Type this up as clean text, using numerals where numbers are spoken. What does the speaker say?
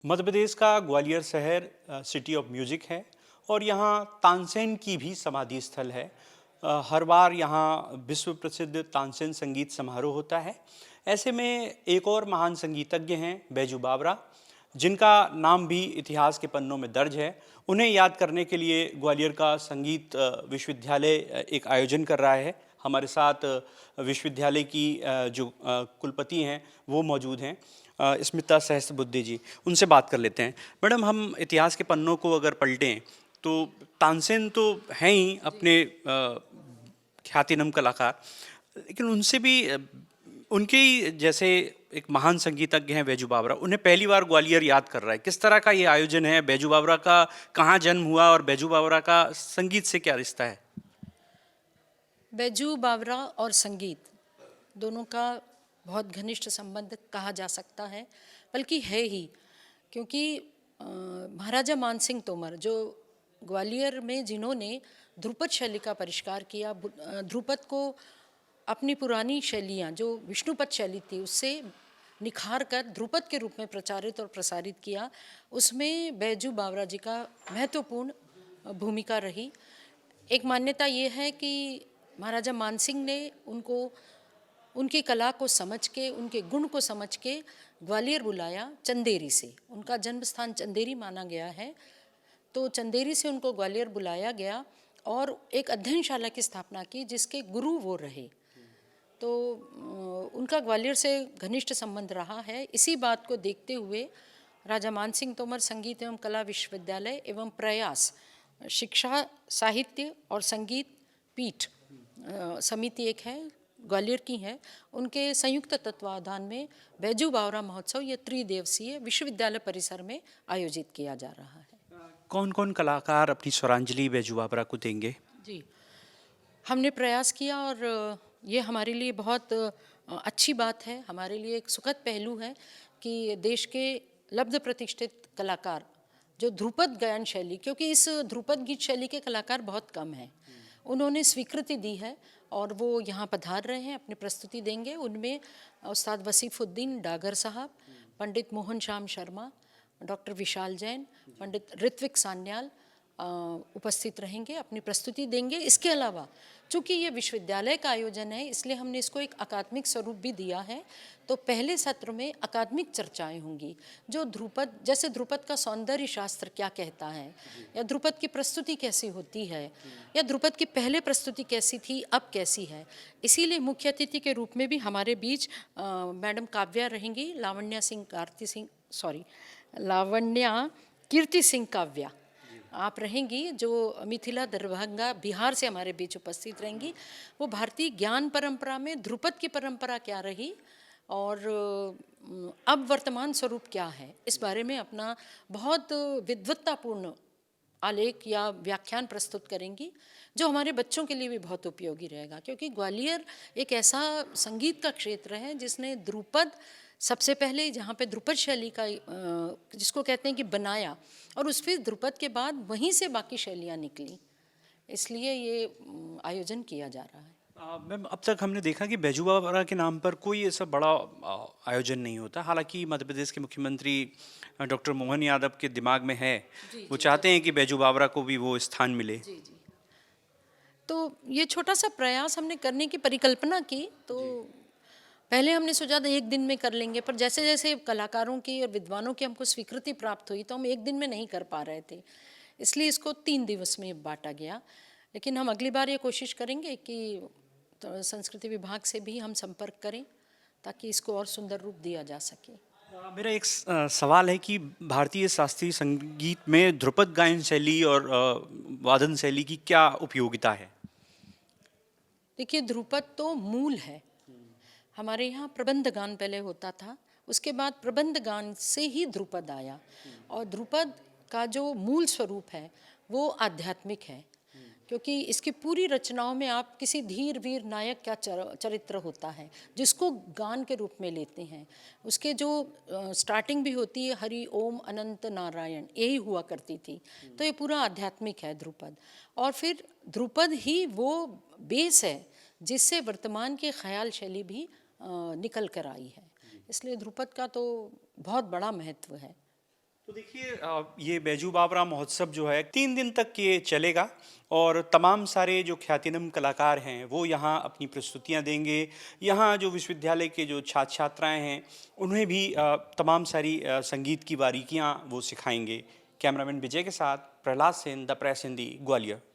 मध्य प्रदेश का ग्वालियर शहर city of music है और यहाँ तानसेन की भी समाधि स्थल है। हर बार यहाँ विश्व प्रसिद्ध तानसेन संगीत समारोह होता है। ऐसे में एक और महान संगीतज्ञ हैं बैजू बावरा, जिनका नाम भी इतिहास के पन्नों में दर्ज है। उन्हें याद करने के लिए ग्वालियर का संगीत विश्वविद्यालय एक आयोजन कर रहा है। हमारे साथ विश्वविद्यालय की जो कुलपति हैं वो मौजूद हैं, स्मिता सहस्त्रबुद्धे जी। उनसे बात कर लेते हैं। मैडम, हम इतिहास के पन्नों को अगर पलटें तो तानसेन तो हैं ही अपने ख्यातिनम कलाकार, लेकिन उनसे भी उनके ही जैसे एक महान संगीतज्ञ हैं बैजू बावरा, उन्हें पहली बार ग्वालियर याद कर रहा है। किस तरह का ये आयोजन है? बैजू बावरा का कहाँ जन्म हुआ और बैजू बावरा का संगीत से क्या रिश्ता है? बैजू बावरा और संगीत दोनों का बहुत घनिष्ठ संबंध कहा जा सकता है, बल्कि है ही, क्योंकि महाराजा मानसिंह तोमर जो ग्वालियर में जिन्होंने ध्रुपद शैली का परिष्कार किया, ध्रुपद को अपनी पुरानी शैलियाँ जो विष्णुपद शैली थी उससे निखार कर ध्रुपद के रूप में प्रचारित और प्रसारित किया, उसमें बैजू बावरा जी का महत्वपूर्ण भूमिका रही। एक मान्यता ये है कि महाराजा मानसिंह ने उनको उनकी कला को समझ के, उनके गुण को समझ के ग्वालियर बुलाया चंदेरी से। उनका जन्म स्थान चंदेरी माना गया है, तो चंदेरी से उनको ग्वालियर बुलाया गया और एक अध्ययनशाला की स्थापना की जिसके गुरु वो रहे। तो उनका ग्वालियर से घनिष्ठ संबंध रहा है। इसी बात को देखते हुए राजा मानसिंह तोमर संगीत एवं कला विश्वविद्यालय एवं प्रयास शिक्षा साहित्य और संगीत पीठ समिति एक है, ग्वालियर की है, उनके संयुक्त तत्वावधान में बैजू बावरा महोत्सव ये त्रिदिवसीय विश्वविद्यालय परिसर में आयोजित किया जा रहा है। कौन कौन कलाकार अपनी स्वरांजलि बैजू बावरा को देंगे? जी, हमने प्रयास किया और ये हमारे लिए बहुत अच्छी बात है, हमारे लिए एक सुखद पहलू है कि देश के लब्ध प्रतिष्ठित कलाकार जो ध्रुपद गायन शैली, क्योंकि इस ध्रुपद गीत शैली के कलाकार बहुत कम हैं, उन्होंने स्वीकृति दी है और वो यहाँ पधार रहे हैं, अपनी प्रस्तुति देंगे। उनमें उस्ताद वसीफुद्दीन डागर साहब, पंडित मोहन श्याम शर्मा, डॉक्टर विशाल जैन, पंडित ऋत्विक सान्याल उपस्थित रहेंगे, अपनी प्रस्तुति देंगे। इसके अलावा चूँकि ये विश्वविद्यालय का आयोजन है, इसलिए हमने इसको एक अकादमिक स्वरूप भी दिया है। तो पहले सत्र में अकादमिक चर्चाएं होंगी, जो ध्रुपद, जैसे ध्रुपद का सौंदर्य शास्त्र क्या कहता है, या ध्रुपद की प्रस्तुति कैसी होती है, या ध्रुपद की पहले प्रस्तुति कैसी थी, अब कैसी है। इसीलिए मुख्य अतिथि के रूप में भी हमारे बीच मैडम काव्या रहेंगी, लावण्या कीर्ति सिंह काव्या आप रहेंगी, जो मिथिला दरभंगा बिहार से हमारे बीच उपस्थित रहेंगी। वो भारतीय ज्ञान परंपरा में ध्रुपद की परंपरा क्या रही और अब वर्तमान स्वरूप क्या है, इस बारे में अपना बहुत विद्वत्तापूर्ण आलेख या व्याख्यान प्रस्तुत करेंगी, जो हमारे बच्चों के लिए भी बहुत उपयोगी रहेगा। क्योंकि ग्वालियर एक ऐसा संगीत का क्षेत्र है जिसने ध्रुपद सबसे पहले, जहाँ पे ध्रुपद शैली का जिसको कहते हैं कि बनाया, और उस फिर ध्रुपद के बाद वहीं से बाकी शैलियाँ निकली, इसलिए ये आयोजन किया जा रहा है। मैम, अब तक हमने देखा कि बैजू बावरा के नाम पर कोई ऐसा बड़ा आयोजन नहीं होता। हालांकि मध्य प्रदेश के मुख्यमंत्री डॉक्टर मोहन यादव के दिमाग में है, वो चाहते हैं कि बैजू बावरा को भी वो स्थान मिले। जी जी, तो ये छोटा सा प्रयास हमने करने की परिकल्पना की। तो पहले हमने सोचा था एक दिन में कर लेंगे, पर जैसे जैसे कलाकारों की और विद्वानों की हमको स्वीकृति प्राप्त हुई तो हम एक दिन में नहीं कर पा रहे थे, इसलिए इसको 3 दिवस में बांटा गया। लेकिन हम अगली बार ये कोशिश करेंगे कि तो संस्कृति विभाग से भी हम संपर्क करें ताकि इसको और सुंदर रूप दिया जा सके। मेरा एक सवाल है कि भारतीय शास्त्रीय संगीत में ध्रुपद गायन शैली और वादन शैली की क्या उपयोगिता है? देखिए, ध्रुपद तो मूल है। हमारे यहाँ प्रबंध गान पहले होता था, उसके बाद प्रबंध गान से ही ध्रुपद आया, और ध्रुपद का जो मूल स्वरूप है वो आध्यात्मिक है, क्योंकि इसकी पूरी रचनाओं में आप किसी धीर वीर नायक का चरित्र होता है जिसको गान के रूप में लेते हैं। उसके जो स्टार्टिंग भी होती है हरि ओम अनंत नारायण, यही हुआ करती थी। तो ये पूरा आध्यात्मिक है ध्रुपद, और फिर ध्रुपद ही वो बेस है जिससे वर्तमान की ख्याल शैली भी निकल कर आई है। इसलिए ध्रुपद का तो बहुत बड़ा महत्व है। तो देखिए ये बैजू बावरा महोत्सव जो है 3 दिन तक ये चलेगा और तमाम सारे जो ख्यातिनम कलाकार हैं वो यहाँ अपनी प्रस्तुतियाँ देंगे। यहाँ जो विश्वविद्यालय के जो छात्र छात्राएं हैं उन्हें भी तमाम सारी संगीत की बारीकियाँ वो सिखाएंगे। कैमरामैन विजय के साथ प्रहलाद सेन, द प्रेस हिंदी, ग्वालियर।